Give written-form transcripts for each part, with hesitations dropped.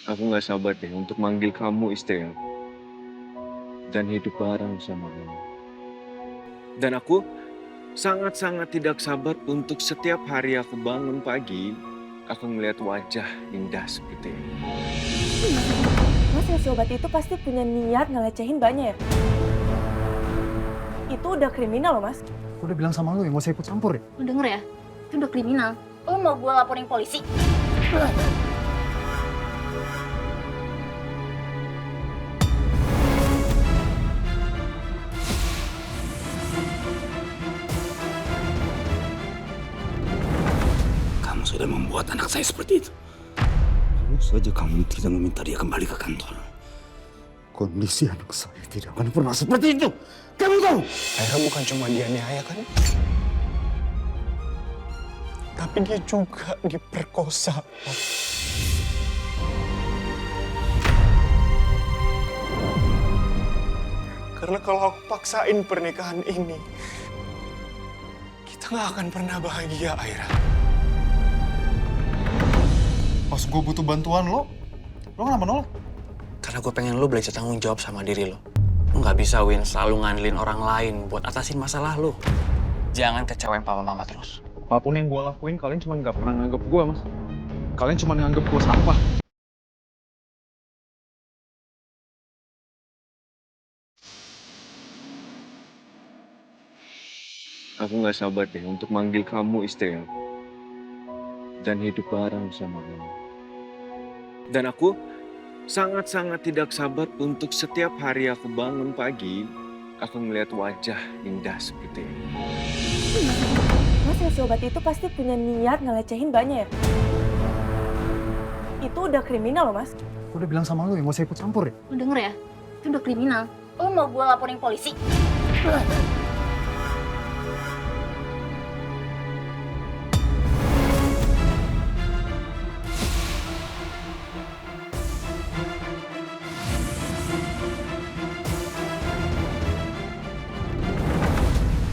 Aku nggak sabar deh untuk manggil kamu istri aku dan hidup bareng sama kamu. Dan aku sangat-sangat tidak sabar untuk setiap hari aku bangun pagi, aku melihat wajah indah seperti ini. Mas ngasih obat itu pasti punya niat ngelecehin banyak ya? Itu udah kriminal loh, Mas. Udah bilang sama lu ya, gak usah ikut campur ya. Lu denger ya? Itu udah kriminal. Lu mau gue laporin polisi? Kamu sudah membuat anak saya seperti itu. Kalau saja kamu tidak meminta dia kembali ke kantor, kondisi anak saya tidak akan pernah seperti itu. Kamu tahu? Aira bukan cuma dianiaya kan? Tapi dia juga diperkosa. Karena kalau aku paksain pernikahan ini, kita nggak akan pernah bahagia, Aira. Pas gue butuh bantuan lo kenapa nolak? Karena gue pengen lo belajar tanggung jawab sama diri lo. Lo nggak bisa, Win, selalu ngandelin orang lain buat atasin masalah lo. Jangan kecewain papa mama terus. Apapun yang gue lakuin, kalian cuma gak pernah nganggep gue, Mas. Kalian cuma nganggep gue sampah. Aku nggak sabar deh untuk manggil kamu istri aku dan hidup bareng sama kamu. Dan aku sangat-sangat tidak sabar untuk setiap hari aku bangun pagi, aku melihat wajah indah seperti ini. Mas ngasih obat itu pasti punya niat ngelecehin banyak ya? Itu udah kriminal loh, Mas. Udah bilang sama lu ya, gak usah ikut campur ya. Lu denger ya? Itu udah kriminal. Lu mau gue laporin polisi?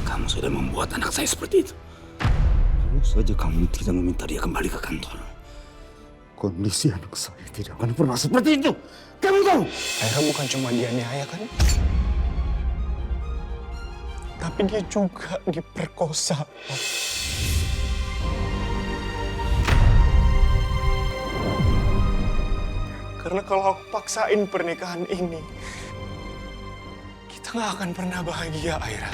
Kamu sudah membuat anak saya seperti itu. Kalau saja kamu tidak meminta dia kembali ke kantor, kondisi anak saya tidak akan pernah seperti itu. Kamu tahu? Aira bukan cuma dianiaya kan? Tapi dia juga diperkosa. Karena kalau aku paksain pernikahan ini, kita nggak akan pernah bahagia, Aira.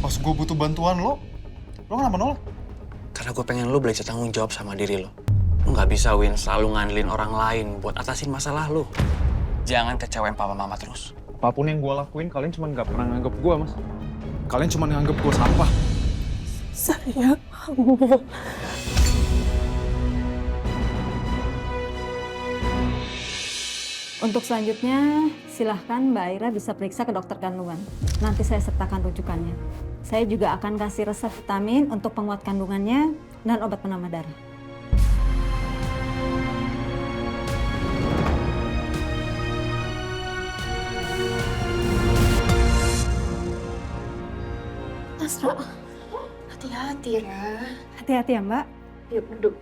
Pas gue butuh bantuan lo kenapa nolak? Karena gue pengen lo belajar tanggung jawab sama diri lo. Lo nggak bisa, Win, selalu ngandelin orang lain buat atasin masalah lo. Jangan kecewain papa mama terus. Apapun yang gue lakuin, kalian cuma gak pernah nganggep gue, Mas. Kalian cuma nganggep gue sampah. Saya hamil. Untuk selanjutnya, silahkan Mbak Aira bisa periksa ke dokter kandungan. Nanti saya sertakan rujukannya. Saya juga akan kasih resep vitamin untuk penguat kandungannya dan obat penambah darah. Asra, hati-hati, Ra. Hati-hati ya, Mbak. Yuk, duduk.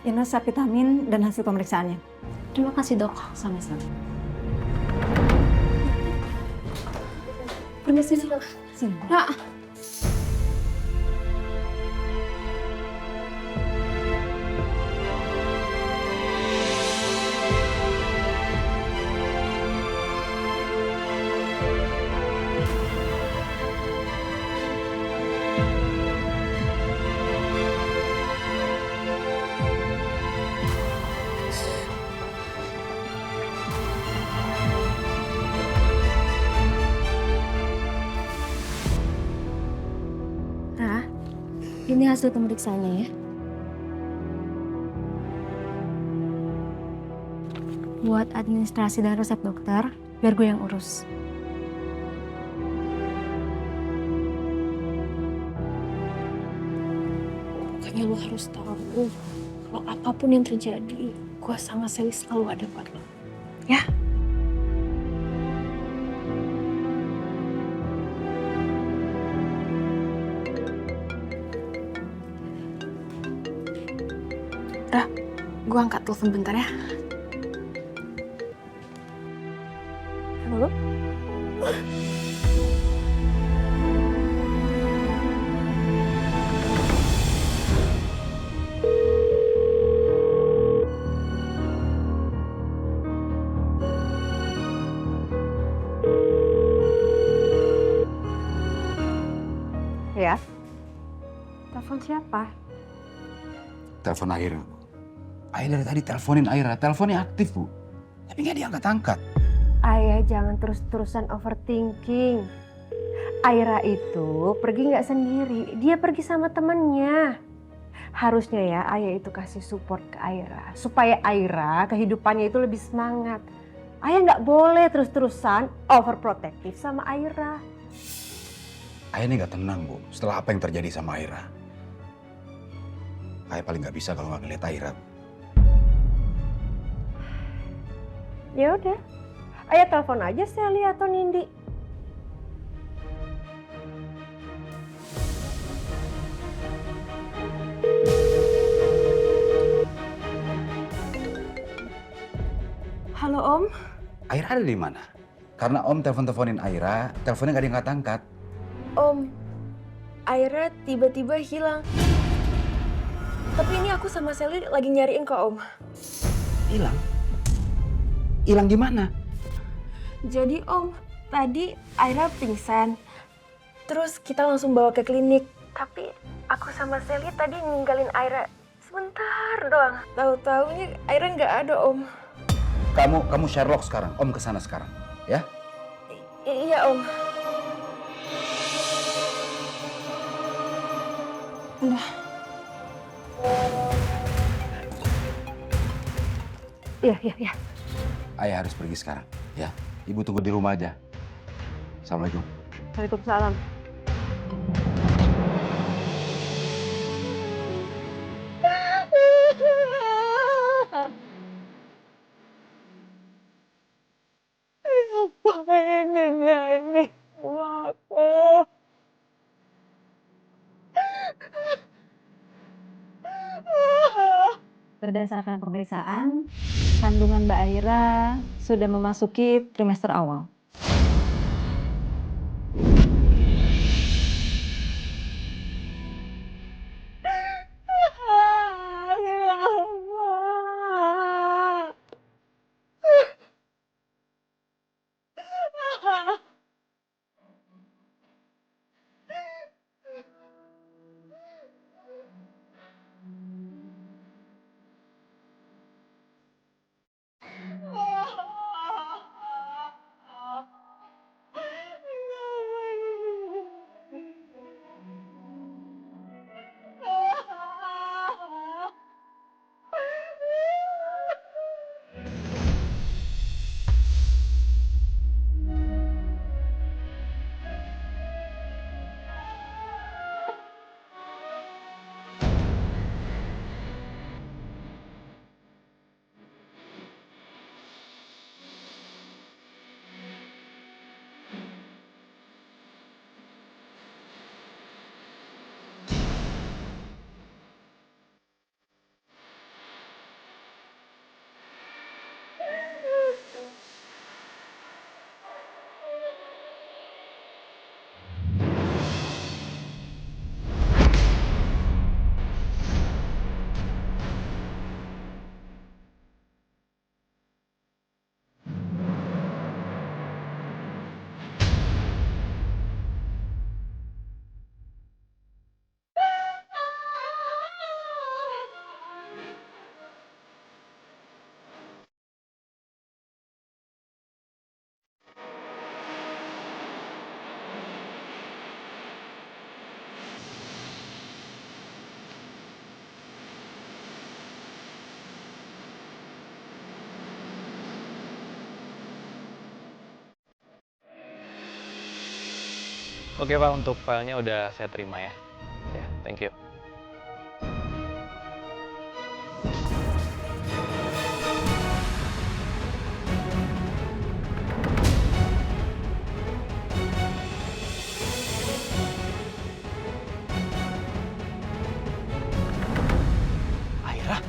Ini resep vitamin dan hasil pemeriksaannya. Terima kasih, Dok. Sama-sama. Permisi, Dok. Sini. Ra. Ra, ini hasil pemeriksaannya ya. Buat administrasi dan resep dokter, biar gue yang urus. Pokoknya lo harus tahu, kalau apapun yang terjadi, gue sama Sally selalu ada buat lo. Ya? Gue angkat telepon bentar ya. Halo? Ya. Telepon siapa? Telepon Aira, Bu. Ayah dari tadi teleponin Aira, teleponnya aktif, Bu. Tapi nggak diangkat-angkat. Ayah jangan terus-terusan overthinking. Aira itu pergi nggak sendiri, dia pergi sama temennya. Harusnya ya ayah itu kasih support ke Aira, supaya Aira kehidupannya itu lebih semangat. Ayah nggak boleh terus-terusan overprotective sama Aira. Ayah ini nggak tenang, Bu. Setelah apa yang terjadi sama Aira. Ayah paling nggak bisa kalau nggak ngeliat Aira, Bu. Ya udah, ayah telepon aja Sally atau Nindi. Halo Om, Aira ada di mana? Karena Om telepon-teleponin Aira, teleponnya nggak diangkat-angkat. Om. Aira tiba-tiba hilang. Tapi ini aku sama Sally lagi nyariin kok Om. Hilang? Hilang gimana? Jadi Om, tadi Aira pingsan. Terus kita langsung bawa ke klinik. Tapi aku sama Sally tadi ninggalin Aira sebentar doang. Tahu-taunya Aira nggak ada Om. Kamu Sherlock sekarang. Om kesana sekarang, ya? Iya Om. Iya. Ayah harus pergi sekarang, ya. Ibu tunggu di rumah aja. Assalamualaikum. Waalaikumsalam. Berdasarkan pemeriksaan, kandungan Mbak Aira sudah memasuki trimester awal. Oke Pak, untuk filenya udah saya terima ya. Ya, thank you. Aira?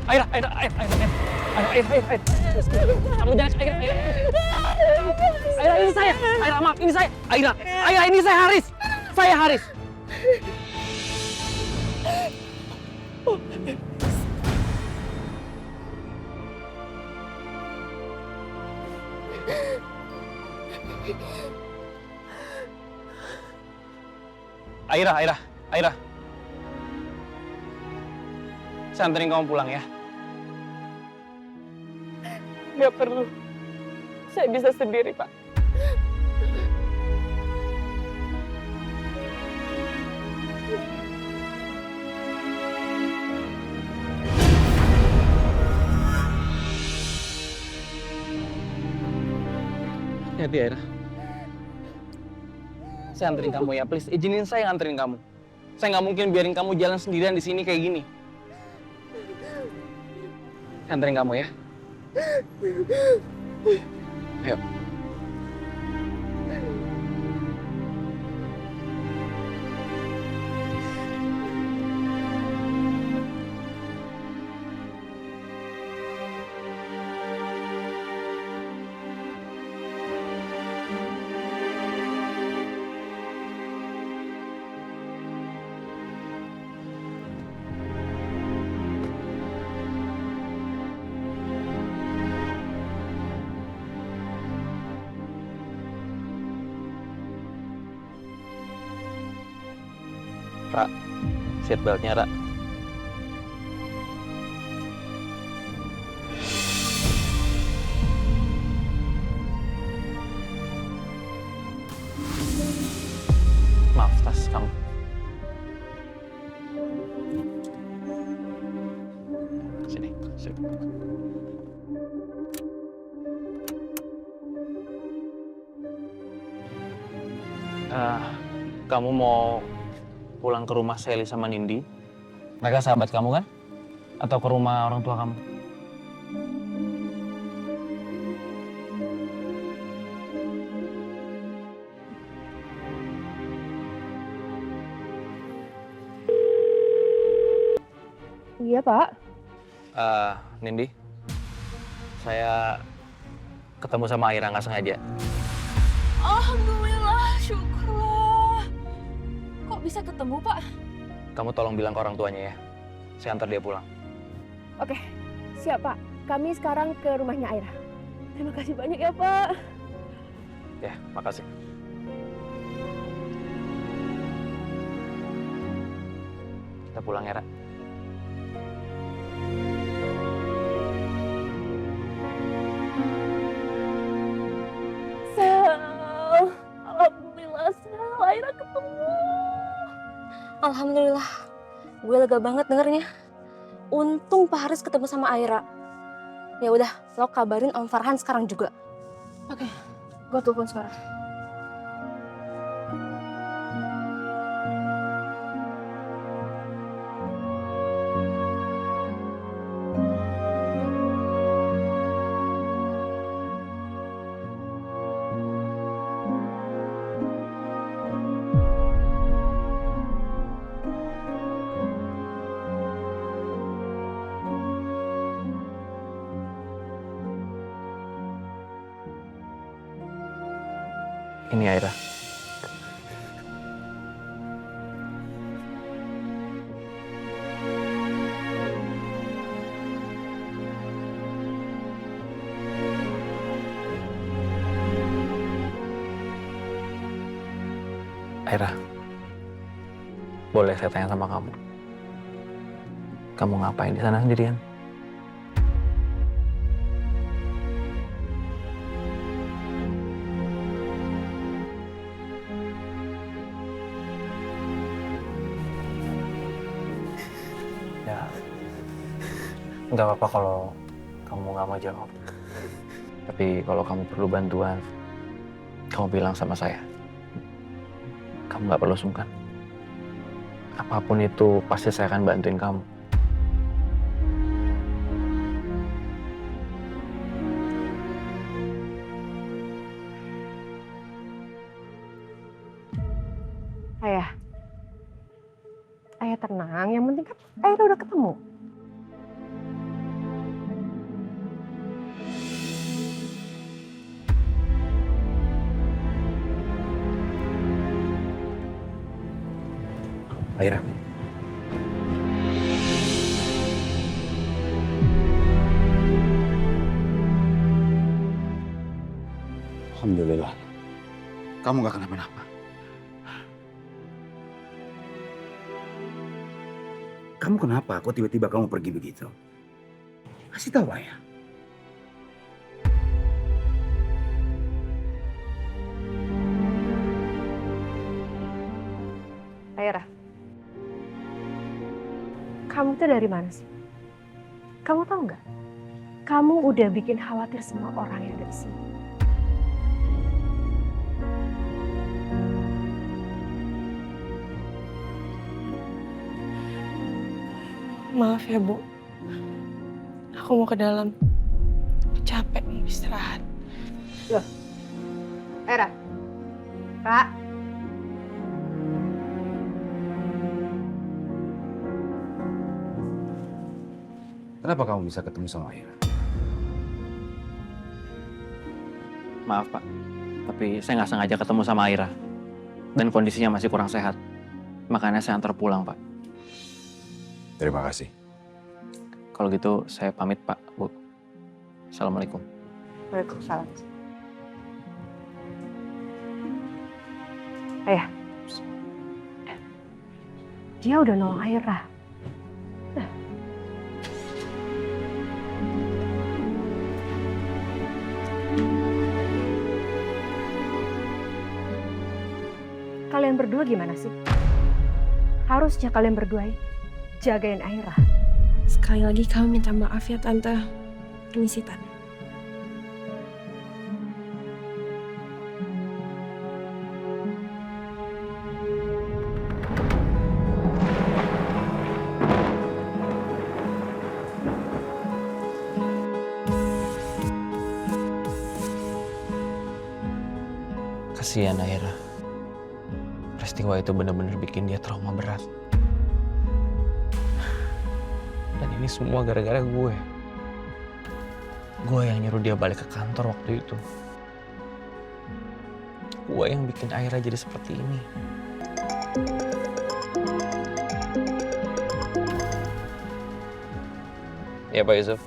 Aira. Kamu jangan, Aira, ini saya. Aira, maaf, ini saya. Aira, ini saya Haris. Saya Haris. Aira. Saya anterin kamu pulang ya. Nggak perlu. Saya bisa sendiri, Pak. Hati Aira. Saya anterin kamu ya, please. Izinin saya nganterin kamu. Saya nggak mungkin biarin kamu jalan sendirian di sini kayak gini. Saya anterin kamu ya. Ayo. Ra, seatbeltnya Ra. Maaf, tas kamu. Sini. Kamu mau pulang ke rumah Sally sama Nindi? Mereka sahabat kamu kan? Atau ke rumah orang tua kamu? Iya, Pak. Nindi, saya ketemu sama Aira nggak sengaja. Alhamdulillah, syukurlah. Kok bisa ketemu, Pak? Kamu tolong bilang ke orang tuanya ya. Saya antar dia pulang. Oke, siap, Pak. Kami sekarang ke rumahnya Aira. Terima kasih banyak ya, Pak. Ya, makasih. Kita pulang ya, Ra. Sel, alhamdulillah Sel, Aira ketemu. Alhamdulillah. Gue lega banget dengernya. Untung Pak Haris ketemu sama Aira. Ya udah, lo kabarin Om Farhan sekarang juga. Oke, gue telepon sekarang. Ini Aira. Aira, boleh saya tanya sama kamu? Kamu ngapain di sana sendirian? Ya, nggak apa-apa kalau kamu nggak mau jawab. Tapi kalau kamu perlu bantuan, kamu bilang sama saya. Kamu nggak perlu sungkan. Apapun itu, pasti saya akan bantuin kamu. Ayah tenang, yang penting kan Aira udah ketemu. Aira. Alhamdulillah. Kamu gak kenapa-napa. Kamu kenapa? Kok tiba-tiba kamu pergi begitu? Kasih tahu ayah. Aira, kamu tuh dari mana sih? Kamu tahu nggak? Kamu udah bikin khawatir semua orang yang ada di sini. Maaf ya, Bu. Aku mau ke dalam. Capek, mau istirahat. Loh, Aira, Kak. Kenapa kamu bisa ketemu sama Aira? Maaf Pak, tapi saya nggak sengaja ketemu sama Aira. Dan kondisinya masih kurang sehat. Makanya saya antar pulang Pak. Terima kasih. Kalau gitu saya pamit Pak, Bu. Assalamualaikum. Waalaikumsalam. Ayah, dia udah nolong Aira. Kalian berdua gimana sih? Harusnya kalian berdua jagain Aira. Sekali lagi kami minta maaf ya, Tante. Permisi, Tante. Kasihan Aira. Peristiwa itu benar-benar bikin dia trauma berat. Dan ini semua gara-gara gue. Gue yang nyuruh dia balik ke kantor waktu itu. Gue yang bikin Aira jadi seperti ini. Ya Pak Yusuf.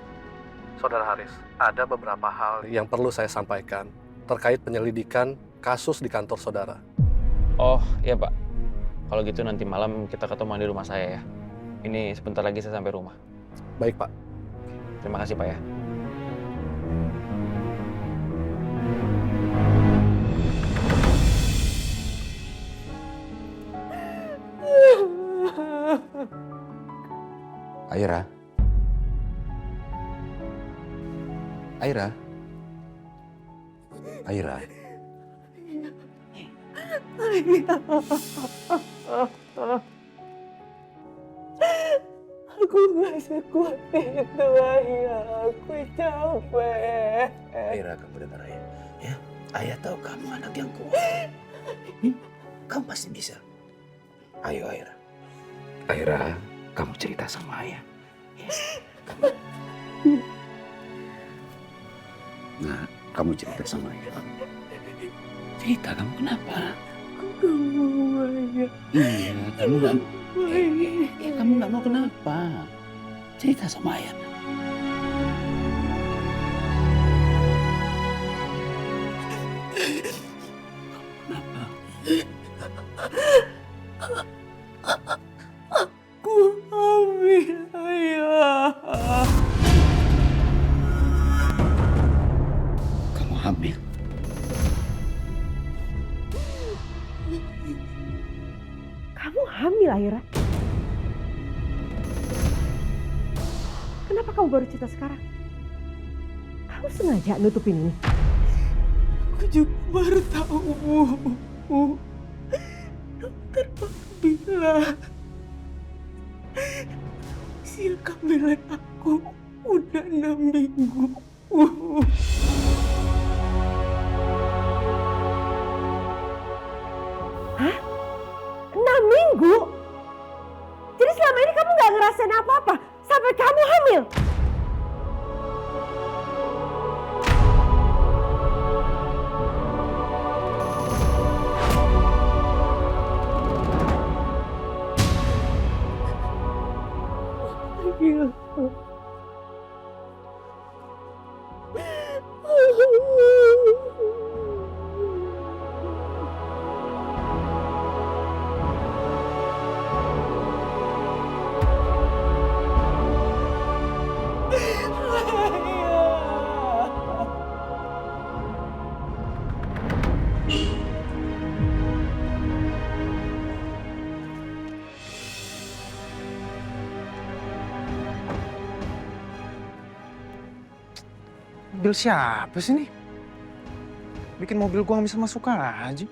Saudara Haris, ada beberapa hal yang perlu saya sampaikan terkait penyelidikan kasus di kantor saudara. Oh iya Pak. Kalau gitu nanti malam kita ketemu di rumah saya ya. Ini sebentar lagi saya sampai rumah. Baik Pak. Terima kasih Pak ya. Aira. Aira. Aira. Aku gak sekuat itu, Ayah. Aku capek. Aira, kamu dengar ayah. Ya, ayah tahu kamu anak yang kuat. Kamu pasti bisa. Ayo Aira. Aira, kamu cerita sama ayah. Ya. Nah, kamu cerita sama ayah. Cerita kamu kenapa? Kamu, Ayah. Iya, kamu nggak. Kamu nggak mau kenapa? Cerita sama ayah. Kenapa? Aku hamil, Ayah. Kamu hamil? Kamu hamil, Aira? Kenapa kamu baru cerita sekarang? Kamu sengaja nutupin ini? Aku juga baru tahu, Bu. Dokter bilang usia kehamilan aku udah 6 minggu. Hah? 6 minggu? Jadi selama ini kamu gak ngerasain apa-apa sampai kamu hamil? Mobil siapa sih nih? Bikin mobil gua nggak bisa masuk aja.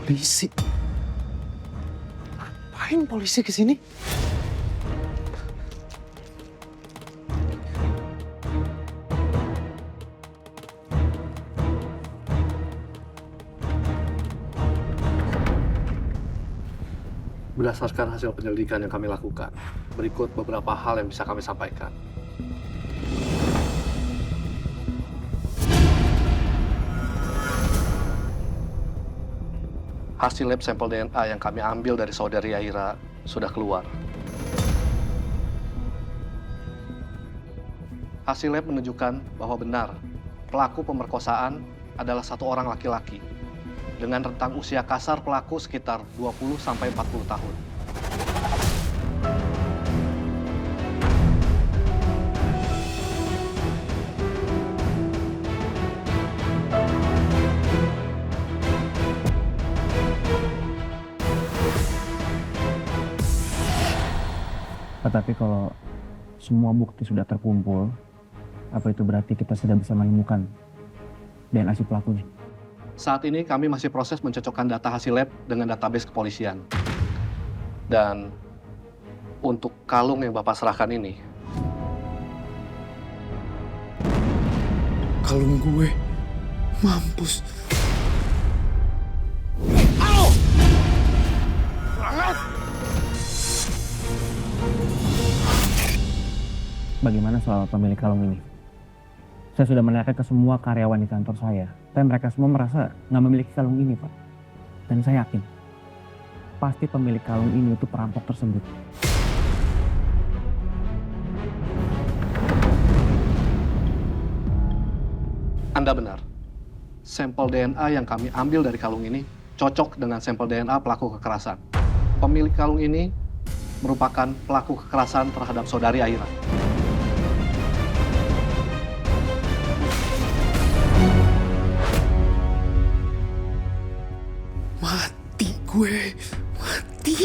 Polisi? Ngapain polisi kesini? Berdasarkan hasil penyelidikan yang kami lakukan, berikut beberapa hal yang bisa kami sampaikan. Hasil lab sampel DNA yang kami ambil dari saudari Aira sudah keluar. Hasil lab menunjukkan bahwa benar pelaku pemerkosaan adalah satu orang laki-laki dengan rentang usia kasar pelaku sekitar 20 sampai 40 tahun. Tetapi kalau semua bukti sudah terkumpul, apa itu berarti kita sudah bisa menemukan DNA si pelakunya? Saat ini kami masih proses mencocokkan data hasil lab dengan database kepolisian. Dan untuk kalung yang Bapak serahkan ini, Kalung gue mampus. Bagaimana soal pemilik kalung ini? Saya sudah menanyakan ke semua karyawan di kantor saya, tapi mereka semua merasa nggak memiliki kalung ini, Pak. Dan saya yakin, pasti pemilik kalung ini itu perampok tersebut. Anda benar. Sampel DNA yang kami ambil dari kalung ini cocok dengan sampel DNA pelaku kekerasan. Pemilik kalung ini merupakan pelaku kekerasan terhadap saudari Aira. Mati gue, mati.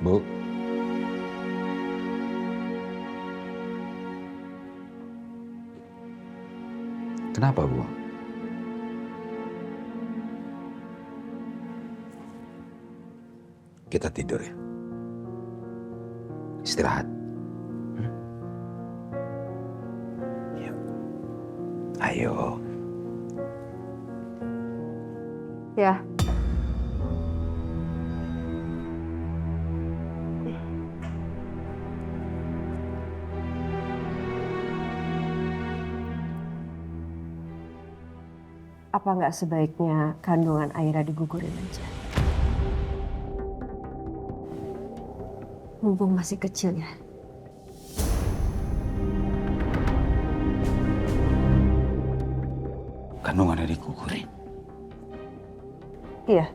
Bu. Kenapa, Bu? Kita tidur ya. Istirahat. Yuk. Ayo. Ya. Apa nggak sebaiknya kandungan Aira digugurin aja? Mumpung masih kecil ya. Kandungannya digugurin. Iya.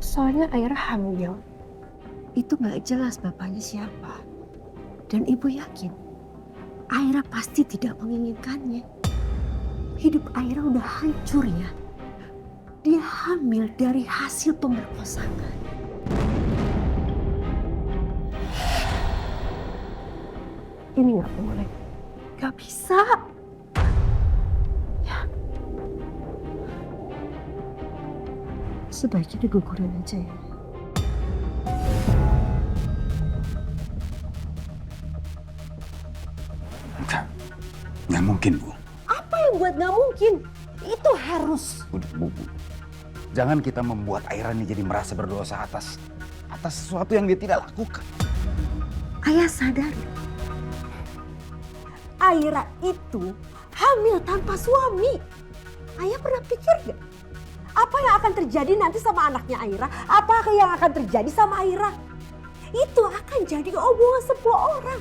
Soalnya Aira hamil. Itu nggak jelas bapaknya siapa. Dan ibu yakin Aira pasti tidak menginginkannya. Hidup Aira udah hancur ya. Dia hamil dari hasil pemerkosaan. Ini nggak boleh. Nggak bisa. Ya. Sebaiknya digugurin aja ya. Nggak mungkin, Bu. Apa yang buat nggak mungkin? Itu harus. Udah, Bu. Jangan kita membuat Aira ini jadi merasa berdosa atas sesuatu yang dia tidak lakukan. Ayah sadar. Aira itu hamil tanpa suami. Ayah pernah pikir gak? Apa yang akan terjadi nanti sama anaknya Aira? Apa yang akan terjadi sama Aira? Itu akan jadi omongan semua orang.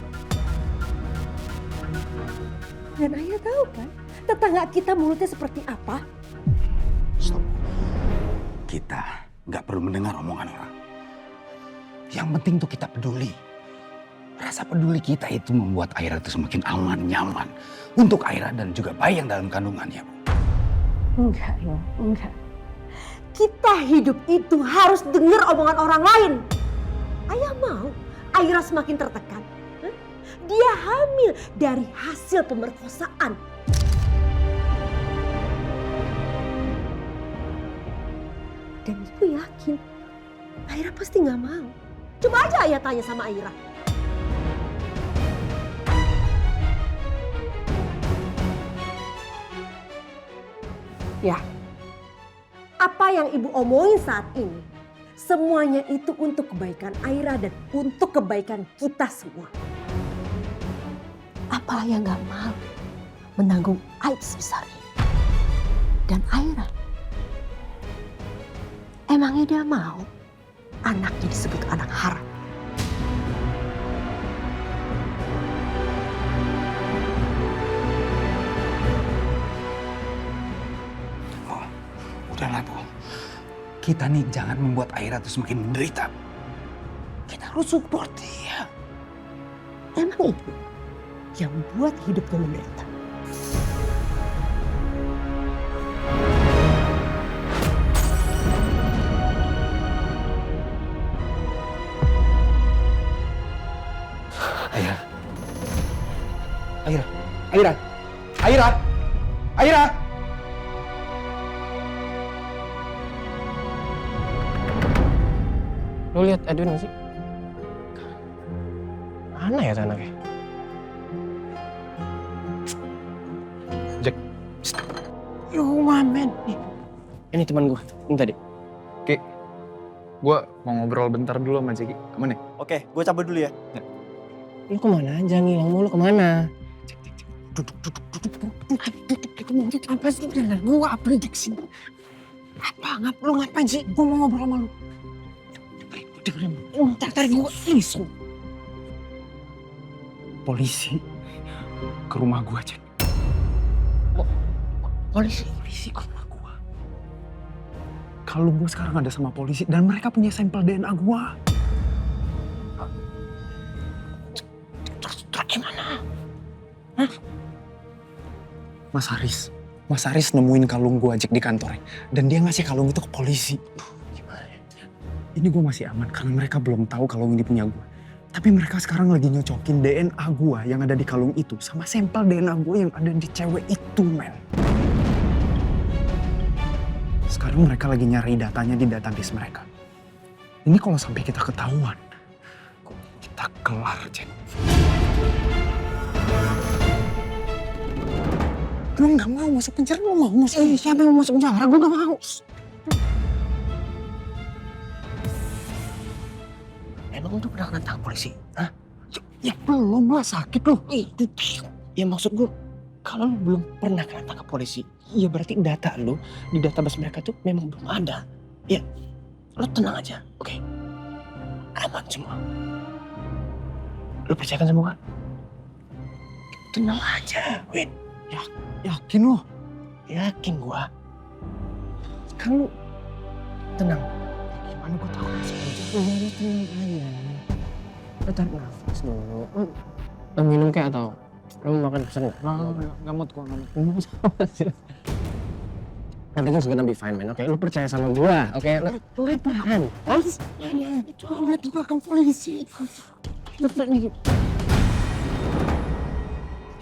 Dan Ayah tahu kan, tetangga kita mulutnya seperti apa? Stop. Kita nggak perlu mendengar omongan orang. Yang penting tuh kita peduli. Rasa peduli kita itu membuat Aira itu semakin aman, nyaman. Untuk Aira dan juga bayi yang dalam kandungannya, Bu. Enggak ya, enggak. Kita hidup itu harus dengar omongan orang lain. Ayah mau Aira semakin tertekan. Hah? Dia hamil dari hasil pemerkosaan. Dan ibu yakin Aira pasti nggak mau. Coba aja Ayah tanya sama Aira. Ya, apa yang ibu omongin saat ini, semuanya itu untuk kebaikan Aira dan untuk kebaikan kita semua. Apa Ayah nggak mau menanggung aib sebesar ini? Dan Aira, emangnya dia mau anaknya disebut anak haram? Udahlah, Bu. Kita nih jangan membuat Aira itu semakin menderita. Kita harus support dia. Emang itu yang membuat hidupnya menderita? Aira. Aira. Aira. Aira. Aira. Lo lihat Edwin gak sih? Mana ya tuh anaknya? Jack. Lu ngamen. Ini teman gue. Ini tadi. Ki, gue mau ngobrol bentar dulu sama Jeki. Aman ya? Oke, gue cabut dulu ya. Lu kemana aja ngilang mulu kemana? Apa sih? Gue apa sih? Lu ngapain sih? Gue mau ngobrol sama lu. Dengerin. Ntar gue isu. Polisi ke rumah gue, Jack. Polisi ke rumah gue. Kalau gue sekarang ada sama polisi dan mereka punya sampel DNA gue. Terus gimana? Hah? Mas Haris nemuin kalung gue, Jack, di kantornya. Dan dia ngasih kalung itu ke polisi. Gimana ya? Ini gue masih aman karena mereka belum tahu kalung ini punya gue. Tapi mereka sekarang lagi nyocokin DNA gue yang ada di kalung itu sama sampel DNA gue yang ada di cewek itu, men. Sekarang mereka lagi nyari datanya di database mereka. Ini kalau sampai kita ketahuan, kita kelar, Jack. Lu nggak mau masuk penjara, lu mau masuk? Siapa yang mau masuk penjara? Gue gak mau. Emang lu pernah kena tangkap polisi? Hah? Ya belum lah, sakit lu. Ya maksud gue, kalau lu belum pernah kena tangkap polisi, ya berarti data lu di database mereka tuh memang belum ada. Ya, lu tenang aja, oke? Aman semua. Lu percayakan sama gue? Tenang aja, Win. Yakin lo? Yakin gua. Kan lu tenang. Gimana gue tahu masuk penjara? Lu tenang aja. Lu tarik nafas dulu. Lu minum kayak atau lu mau makan pesan nggak? Nggak mood gue, nggak mood. Lu sama sih. Everything's gonna be fine, man. Oke, lu percaya sama gua. Oke, lu tahan. Itu lihat di belakang polisi. Lu nih.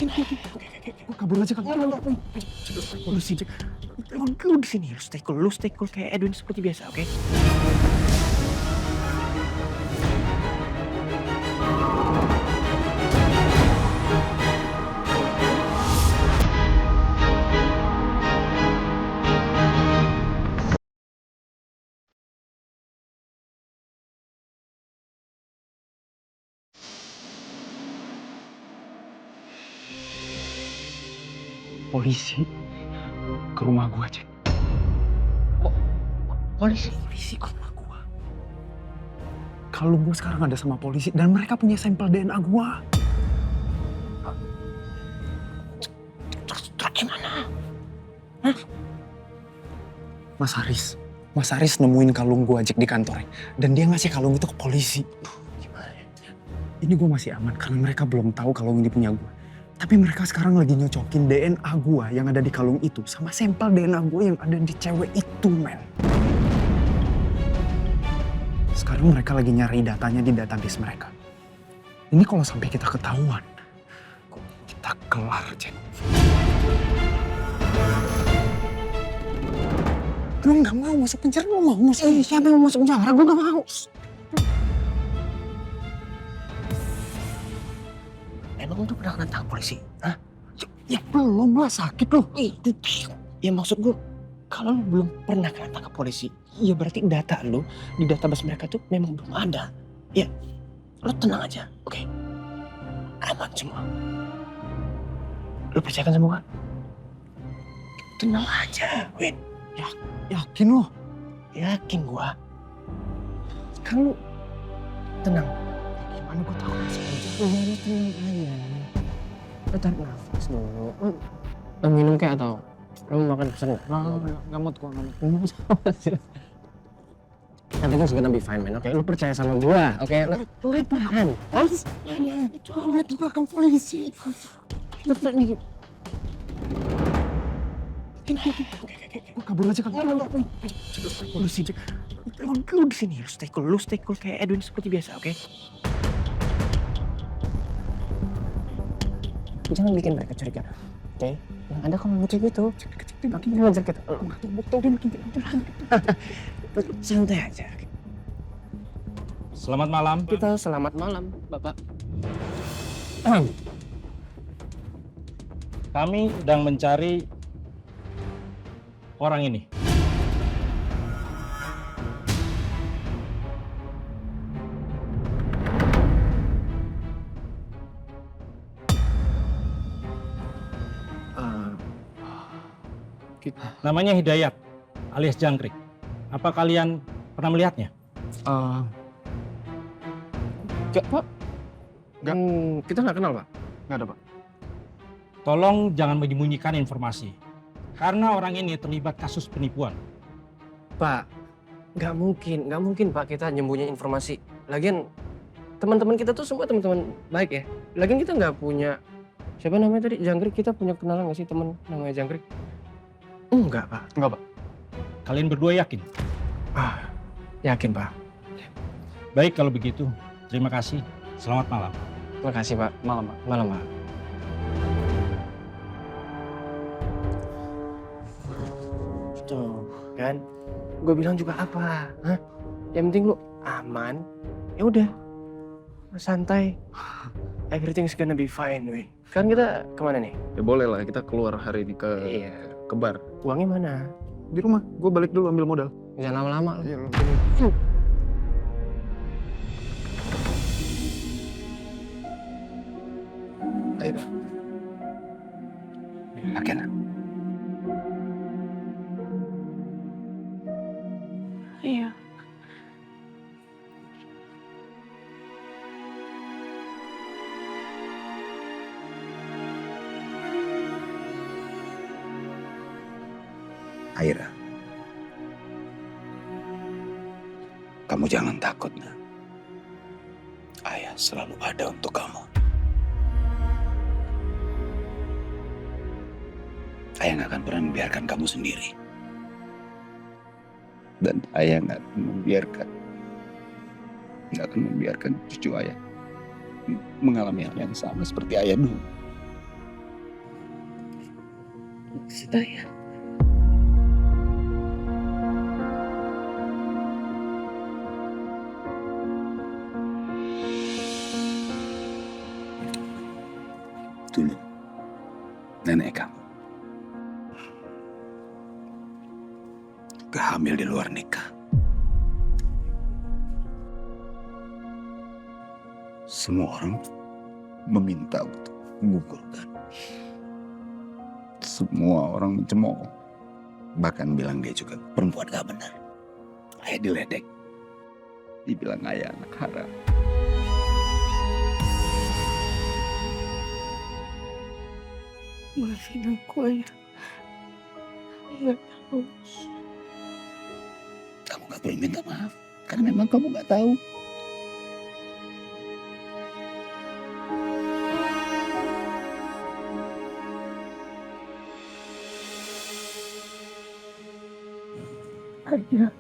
Gue kabur aja kan. Lu sih, lu di sini, lu stay cool kayak Edwin seperti biasa, oke? polisi ke rumah gua, Cek. Polisi? Polisi ke rumah gua. Kalung gua sekarang ada sama polisi dan mereka punya sampel DNA gua. Terus gimana? Mas Haris nemuin kalung gua, Jack, di kantornya. Dan dia ngasih kalung itu ke polisi. Gimana ya? Ini gua masih aman karena mereka belum tahu kalung ini punya gua. Tapi mereka sekarang lagi nyocokin DNA gua yang ada di kalung itu sama sampel DNA gua yang ada di cewek itu, men. Sekarang mereka lagi nyari datanya di database mereka. Ini kalau sampai kita ketahuan, kita kelar, Jack. Lu nggak mau masuk penjara, lu mau masuk? Siapa yang mau masuk penjara? Gue gak mau. Emang lu pernah kena tangkap polisi? Hah? Ya belum lah, sakit loh. Ya maksud gue, kalau lu belum pernah kena tangkap polisi, ya berarti data lu di database mereka tuh memang belum ada. Ya, lu tenang aja, oke? Aman semua. Lu percayakan sama gua? Tenang aja, Win. Yakin loh? Yakin gua. Kan lu tenang. Gimana gua tahu masuk penjara? Lu tenang aja. Lu tarik nafas dulu. Lu minum kayak atau lu makan pesen nggak? Nggak mood gua, nggak mood. Nanti gua gonna be fine, man. Oke, lu percaya sama gua, oke? Lu tahan. Itu lihat di belakang polisi. Lu nih. Gua kabur aja kan. Lu sih, lu di sini, lu stay cool kayak Edwin seperti biasa, oke? Jangan bikin mereka curiga, oke? Yang ada kalau lucu gitu, makin ngajar kita. Betul dia makin Santai aja. Selamat malam. Kita selamat malam, Bapak. Kami sedang mencari orang ini. Namanya Hidayat, alias Jangkrik. Apa kalian pernah melihatnya? Enggak, Pak. Enggak. Kita nggak kenal, Pak. nggak ada, Pak. Tolong jangan menyembunyikan informasi. Karena orang ini terlibat kasus penipuan. Pak, nggak mungkin Pak kita nyembunyiin informasi. Lagian teman-teman kita tuh semua teman-teman baik ya. Lagian kita nggak punya, siapa namanya tadi, Jangkrik, kita punya kenalan nggak sih teman namanya Jangkrik? Enggak, Pak. Enggak, Pak. Kalian berdua yakin? Yakin, Pak. Baik kalau begitu. Terima kasih. Selamat malam. Terima kasih, Pak. Malam, Pak. Malam, Pak. Tuh, kan? Gue bilang juga apa? Hah? Yang penting lu aman. Ya udah. Santai. Everything's gonna be fine, weh. Kan kita kemana nih? Ya boleh lah, kita keluar hari ini ke bar. Uangnya mana? Di rumah, gue balik dulu ambil modal. Jangan lama-lama. Iya, lu. Ayo. Yakin? Iya. Aira, kamu jangan takut, nak. Ayah selalu ada untuk kamu. Ayah nggak akan pernah membiarkan kamu sendiri. Dan ayah nggak akan membiarkan cucu ayah mengalami hal yang sama seperti ayah dulu. Maksud ayah. Dulu, nenek kamu hamil di luar nikah. Semua orang meminta untuk menggugurkan. Semua orang mencemooh. Bahkan bilang dia juga perempuan gak benar. Ayah diledek. Dibilang ayah anak haram. Maafin aku, Ayah. Aku nggak tahu. Kamu gak perlu minta maaf. Karena memang kamu gak tahu. Ayah.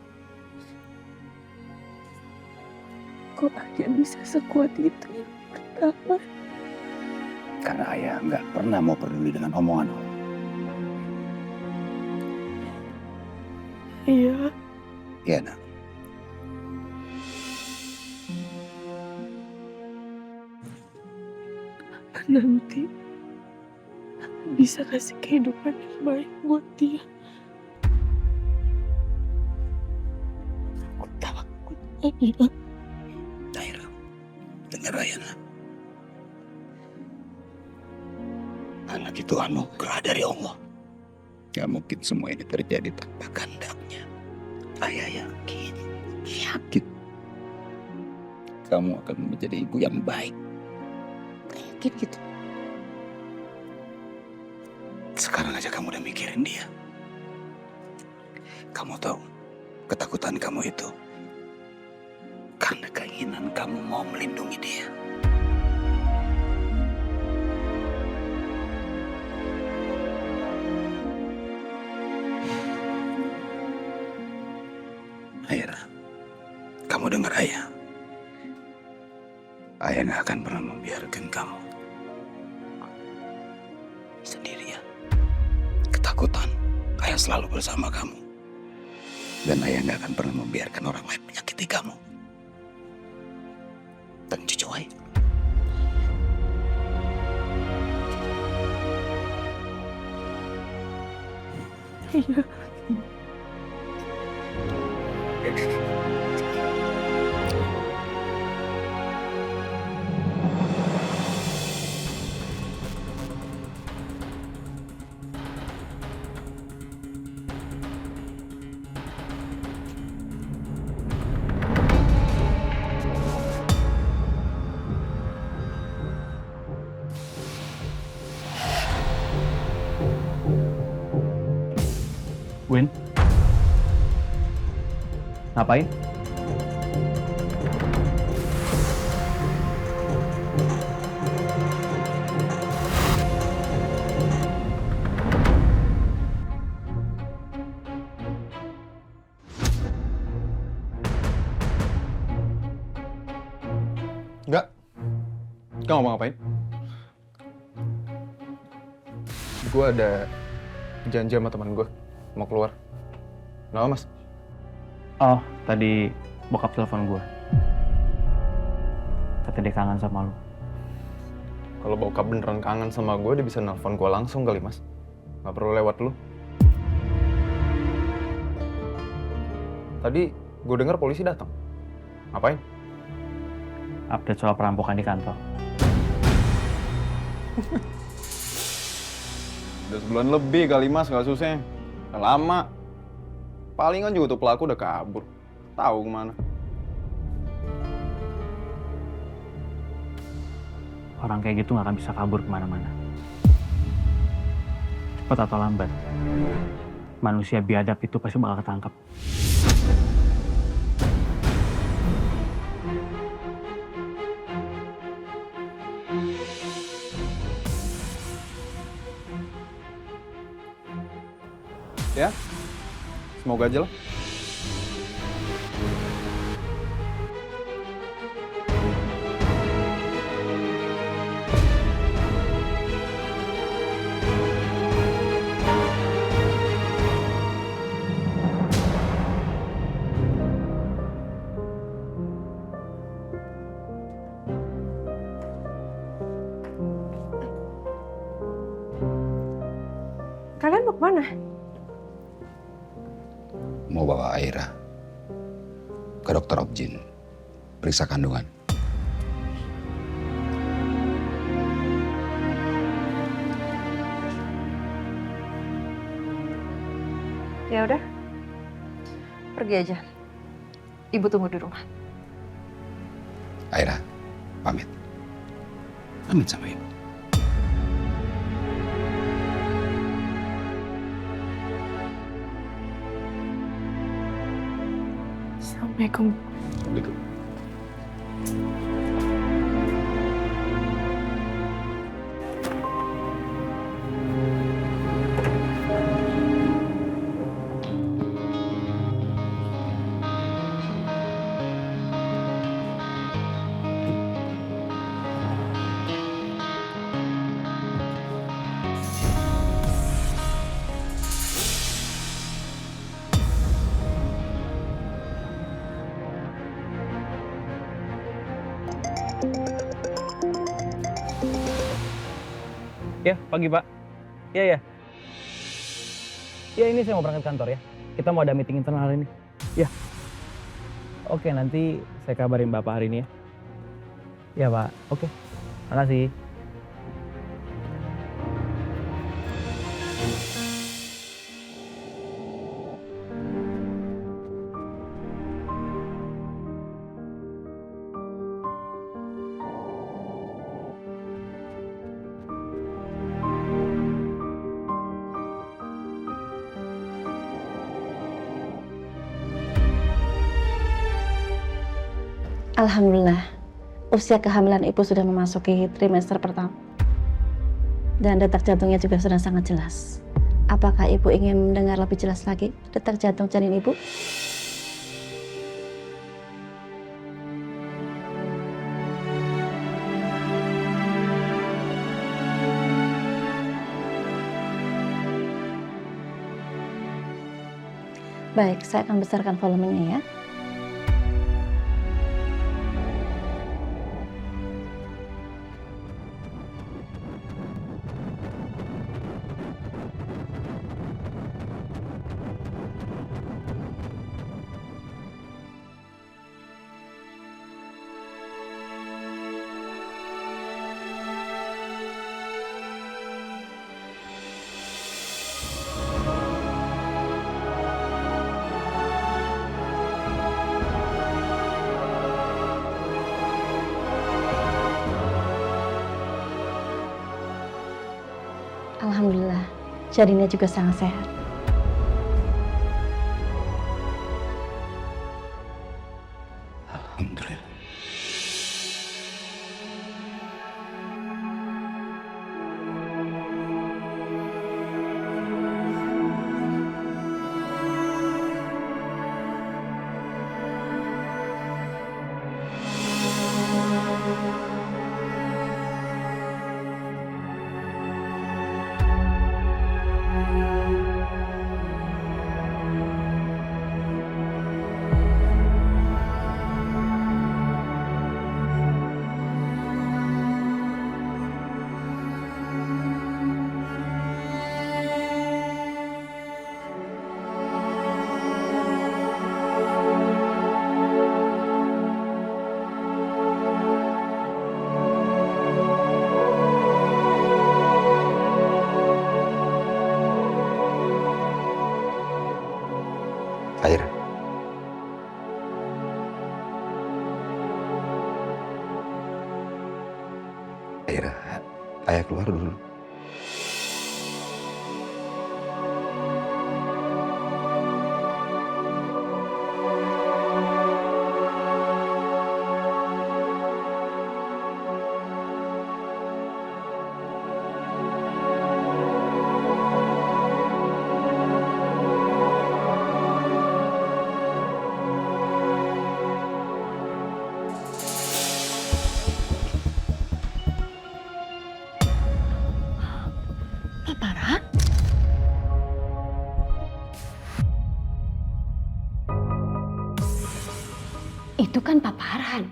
Kok Ayah bisa sekuat itu yang pertama? Karena ayah gak pernah mau peduli dengan omongan orang. Iya. Iya, nak. Nanti aku bisa kasih kehidupan yang baik buat dia. Aku takut, Ayah. Aira, dengar ayah, nak. Anak itu anugerah dari Allah. Gak mungkin semua ini terjadi tanpa kehendaknya. Ayah yakin kamu akan menjadi ibu yang baik. Yakin gitu. Sekarang aja kamu udah mikirin dia. Kamu tahu, ketakutan kamu itu karena keinginan kamu mau melindungi dia. Aira, kamu dengar ayah. Ayah gak akan pernah membiarkan kamu sendirian. Ketakutan, ayah selalu bersama kamu. Dan ayah gak akan pernah membiarkan orang lain menyakiti kamu. Dan cucu ayah. Ayah. Win? Ngapain? Enggak. Kamu mau ngapain? Gue ada janji sama teman gue. Mau keluar. Kenapa, Mas? Oh, tadi bokap telepon gue. Kata dia kangen sama lu. Kalau bokap beneran kangen sama gue, dia bisa nelpon gue langsung kali, Mas. Nggak perlu lewat lu. Tadi gue dengar polisi datang. Ngapain? Update soal perampokan di kantor. Udah sebulan lebih kali, Mas, kasusnya. Udah lama. Palingan juga tuh pelaku udah kabur. Tahu kemana. Orang kayak gitu nggak akan bisa kabur kemana-mana. Cepat atau lambat, manusia biadab itu pasti bakal ketangkep. Ya, semoga aja lah. Kalian mau kemana? Mau bawa Aira ke dokter Objin, periksa kandungan. Ya udah, pergi aja. Ibu tunggu di rumah. Aira, pamit. Pamit sama ibu. Assalamualaikum. Assalamualaikum. Ya, pagi Pak. Iya, ya. Ya, ini saya mau berangkat kantor ya. Kita mau ada meeting internal hari ini. Ya. Oke, nanti saya kabarin Bapak hari ini ya. Ya, Pak. Oke. Makasih. Alhamdulillah, usia kehamilan ibu sudah memasuki trimester pertama. Dan detak jantungnya juga sudah sangat jelas. Apakah ibu ingin mendengar lebih jelas lagi detak jantung janin ibu? Baik, saya akan besarkan volumenya ya. Alhamdulillah, janinnya juga sangat sehat. Alhamdulillah. Aira. Aira, ayah keluar dulu. Paparan? Itu kan paparan.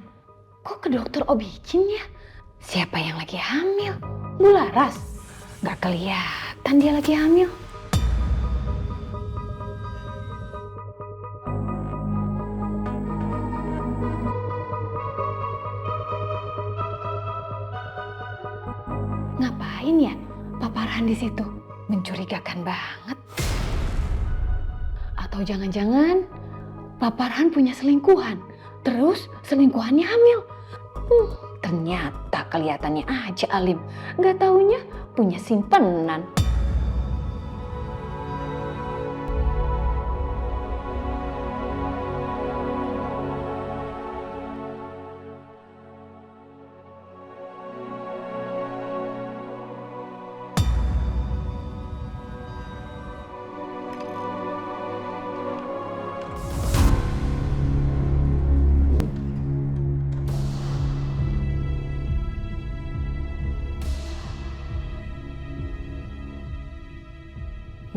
Kok ke dokter OB-GYN ya? Siapa yang lagi hamil? Bu Laras? Gak kelihatan dia lagi hamil. Ngapain ya paparan di situ? Mencurigakan banget. Atau jangan-jangan Pak Farhan punya selingkuhan, terus selingkuhannya hamil. Ternyata kelihatannya aja alim, nggak taunya punya simpenan.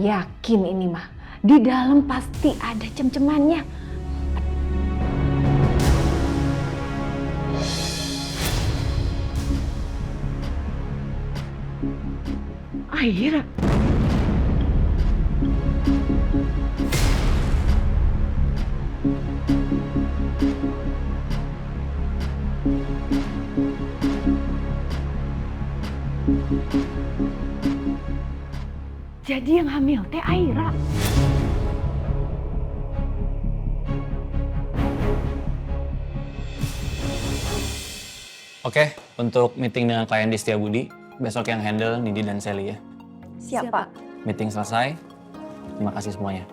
Yakin ini mah, di dalam pasti ada cem-cemannya. Aira. Jadi yang hamil teh Aira. Oke, untuk meeting dengan klien di Setiabudi, besok yang handle Nindi dan Sally ya. Siap, Pak. Meeting selesai, terima kasih semuanya.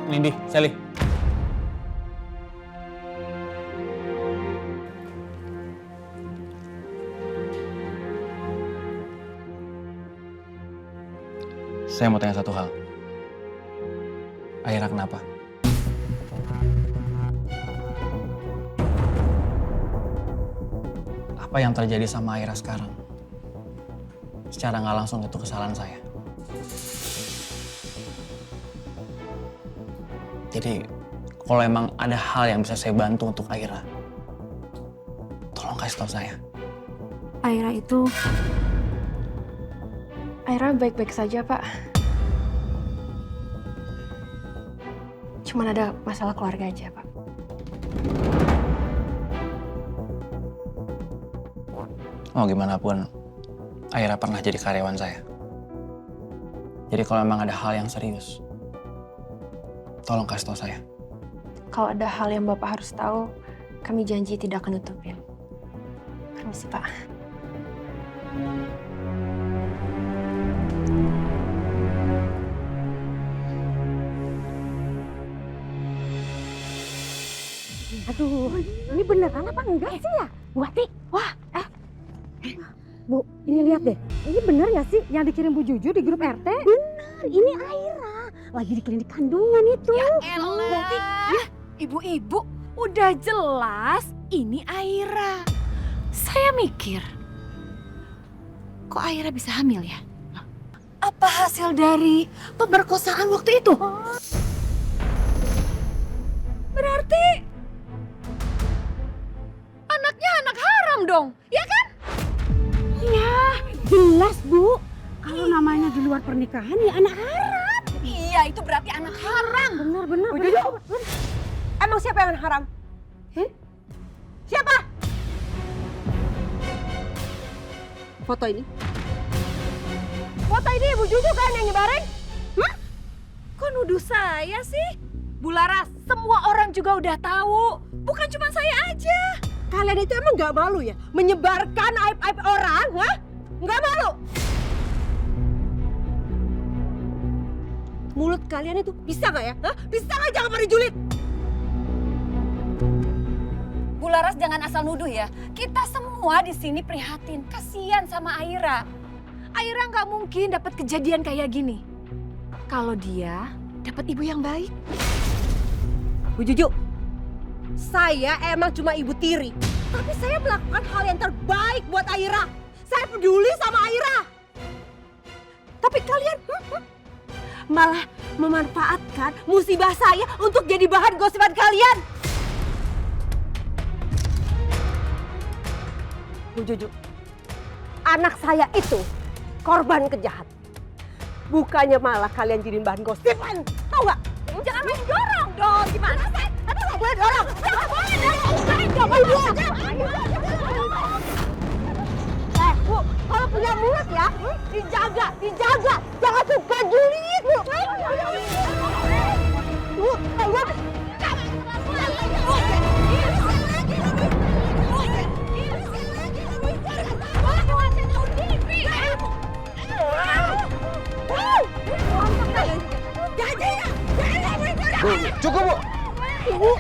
Nindi, Sally. Saya mau tanya satu hal. Aira kenapa? Apa yang terjadi sama Aira sekarang? Secara nggak langsung itu kesalahan saya. Jadi, kalau emang ada hal yang bisa saya bantu untuk Aira, tolong kasih tahu saya. Aira baik-baik saja, Pak. Cuman ada masalah keluarga aja, Pak. Oh, gimana pun, Aira pernah jadi karyawan saya. Jadi kalau emang ada hal yang serius, tolong kasih tahu saya. Kalau ada hal yang Bapak harus tahu, kami janji tidak akan nutupin. Permisi, Pak. Aduh, ini beneran apa enggak sih ya? Bu Wati, wah, Bu, ini lihat deh. Ini bener ya sih yang dikirim Bu Juju di grup RT? Bener, ini Aira. Lagi di klinik kandungan itu. Ya elah, ibu-ibu, udah jelas ini Aira. Saya mikir, kok Aira bisa hamil ya? Apa hasil dari pemerkosaan waktu itu? Berarti anaknya anak haram dong, ya kan? Ya, jelas Bu. Kalau namanya di luar pernikahan ya anak haram. Iya, itu berarti anak haram. Benar. Bu Juju, Emang siapa yang haram? Siapa? Foto ini? Foto ini Ibu Juju kan yang nyebarin? kok nuduh saya sih? Bu Laras, semua orang juga udah tahu. Bukan cuma saya aja. Kalian itu emang gak malu ya? Menyebarkan aib-aib orang, ha? Gak malu? Mulut kalian itu bisa gak ya? Hah? Bisa gak jangan pada julid? Bu Laras jangan asal nuduh ya. Kita semua di sini prihatin. Kasian sama Aira. Aira nggak mungkin dapat kejadian kayak gini. Kalau dia dapat ibu yang baik. Bu Juju, saya emang cuma ibu tiri. Tapi saya melakukan hal yang terbaik buat Aira. Saya peduli sama Aira. Tapi kalian malah memanfaatkan musibah saya untuk jadi bahan gosipan kalian. Bu Juju, anak saya itu korban kejahatan. Bukannya malah kalian jadi bahan gosipan. Tahu nggak? Jangan main dorong dong. Gimana sih? Nggak boleh dorong. Nggak boleh dorong. Nggak boleh dorong. Bu, kalau punya mulut ya, dijaga. Jangan suka julid, Bu. Bu, ayo. Bu, cukup, Bu. Bu.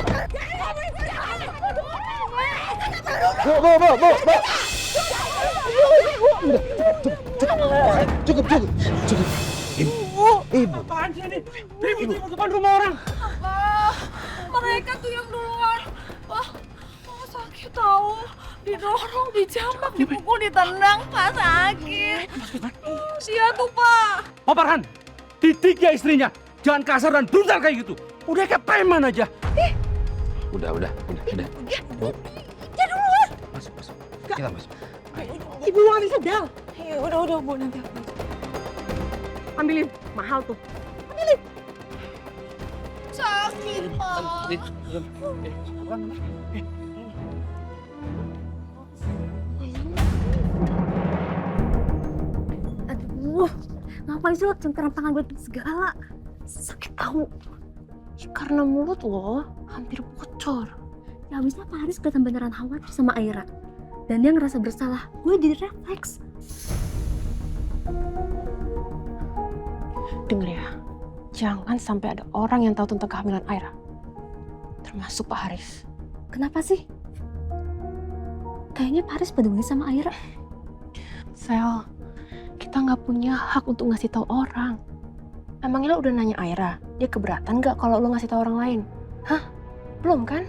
Cukup. Ibu. Apaan sih ini? Ribut di depan rumah orang. Mereka tuh yang duluan. Wah, sakit tahu. Didorong, dijambak, dipukul, ditendang, Pak sakit. Dia tuh, Pak. Pak Farhan, didik ya istrinya. Jangan kasar dan brutal kayak gitu. Udah kayak preman aja. Udah. Dia duluan. Masuk. Kita masuk. Ibu lagi sedang. Ya udah, Bu, nanti aku. Ambilin, mahal tuh. Ambilin. Sakit, Pak. Aduh, ngapain sih lo cengkeram tangan gue segala? Sakit tahu. Karena mulut lo hampir bocor. Ya abisnya Pak Haris kelihatan beneran khawatir sama Aira. Dan dia ngerasa bersalah. Gue jadi refleks. Dengar ya, jangan sampai ada orang yang tahu tentang kehamilan Aira. Termasuk Pak Haris. Kenapa sih? Kayaknya Pak Haris peduli sama Aira. Sel, kita nggak punya hak untuk ngasih tahu orang. Emangnya lo udah nanya Aira, dia keberatan nggak kalau lo ngasih tahu orang lain? Hah? Belum kan?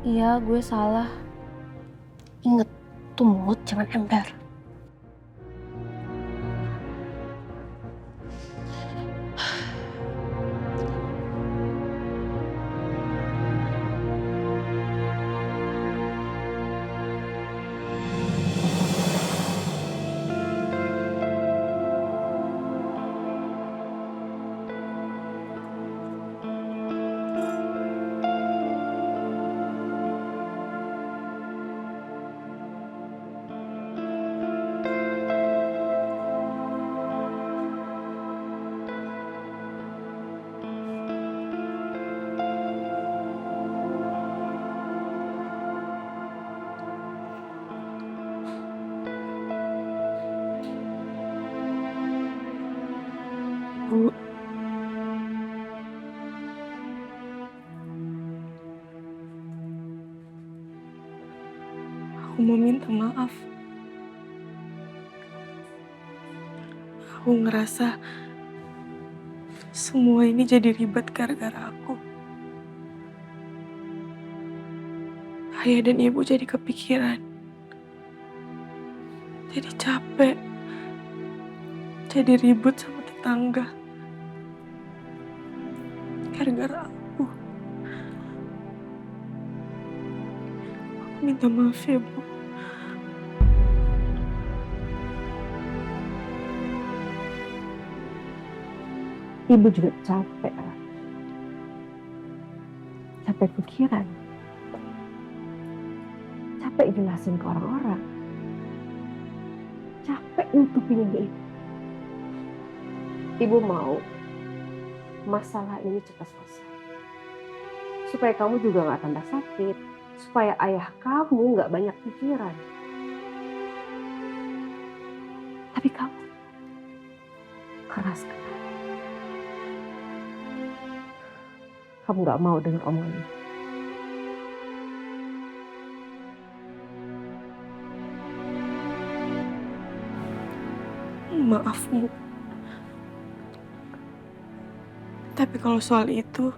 Iya, gue salah. Ingat, tuh mulut jangan ember. Bu. Aku mau minta maaf. Aku ngerasa semua ini jadi ribet gara-gara aku. Ayah dan ibu jadi kepikiran. Jadi capek. Jadi ribut sama tetangga. Gara-gara aku. Aku minta maaf ya, Bu. Ibu juga capek. Capek pikiran. Capek jelasin ke orang-orang. Capek nutupin ini. Ibu mau masalah ini cepat selesai. Supaya kamu juga nggak tambah sakit. Supaya ayah kamu nggak banyak pikiran. Tapi kamu keras kepala. Kamu nggak mau dengar omongan ini. Maaf, Bu. Tapi kalau soal itu,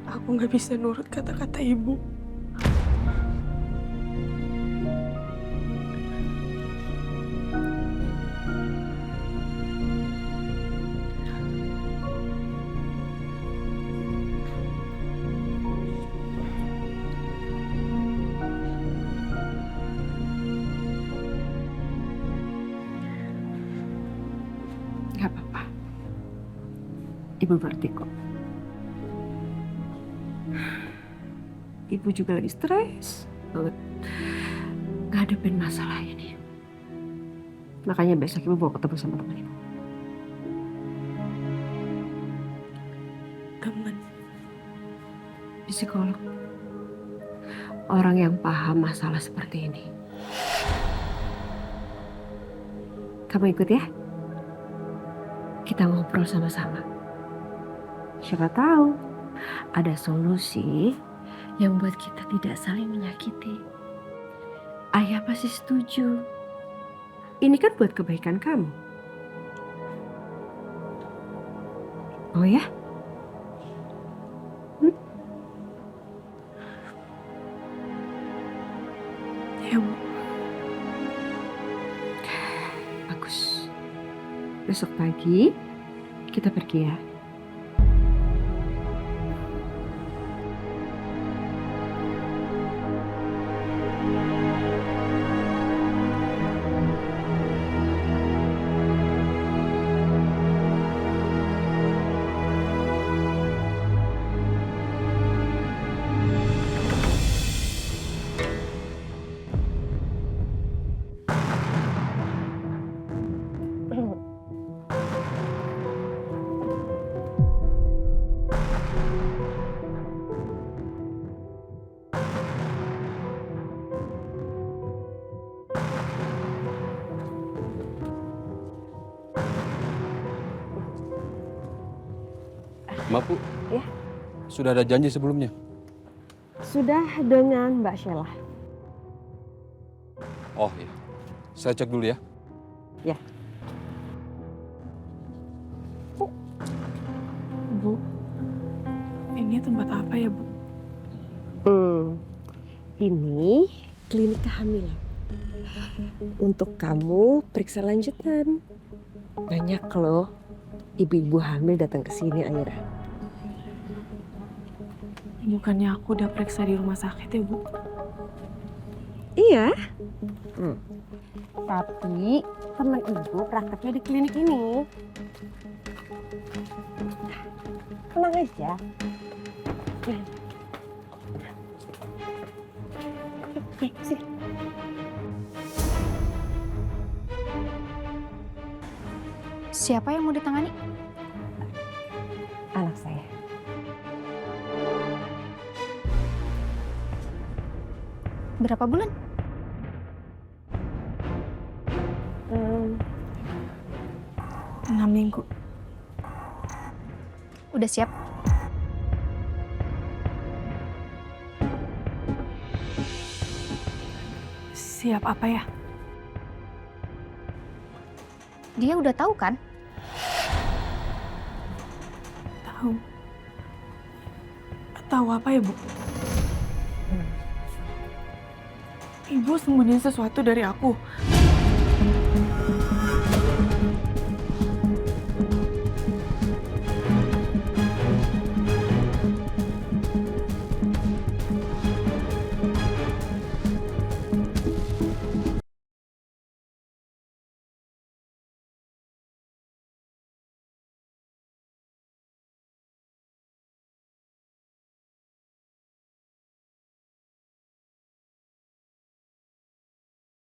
aku nggak bisa nurut kata-kata ibu. Gak apa-apa. Ibu ngerti kok. Ibu juga lagi stres banget ngadepin masalah ini. Makanya besok ibu mau ketemu sama teman ibu. Teman psikolog. Orang yang paham masalah seperti ini. Kamu ikut ya? Kita ngobrol sama-sama. Siapa tahu ada solusi yang buat kita tidak saling menyakiti. Ayah pasti setuju. Ini kan buat kebaikan kamu. Oh ya? Ya, Bu. Bagus. Besok pagi kita pergi ya. Maaf Bu, Ya, sudah ada janji sebelumnya? sudah dengan Mbak Sheila. Oh iya, saya cek dulu ya. Ya. Bu, ini tempat apa ya, Bu? Ini klinik kehamilan. Untuk kamu periksa lanjutan. Banyak loh ibu-ibu hamil datang ke sini, Aira. Bukannya aku udah periksa di rumah sakit ya, Bu? Iya. Tapi teman ibu prakteknya di klinik ini. Tenang aja. Oke, sini. Siapa yang mau ditangani? Anak saya. Berapa bulan? 6 minggu. Udah siap? Siap apa ya? Dia udah tahu kan? Tahu. Tahu apa ya, Bu? Ibu sembunyiin sesuatu dari aku.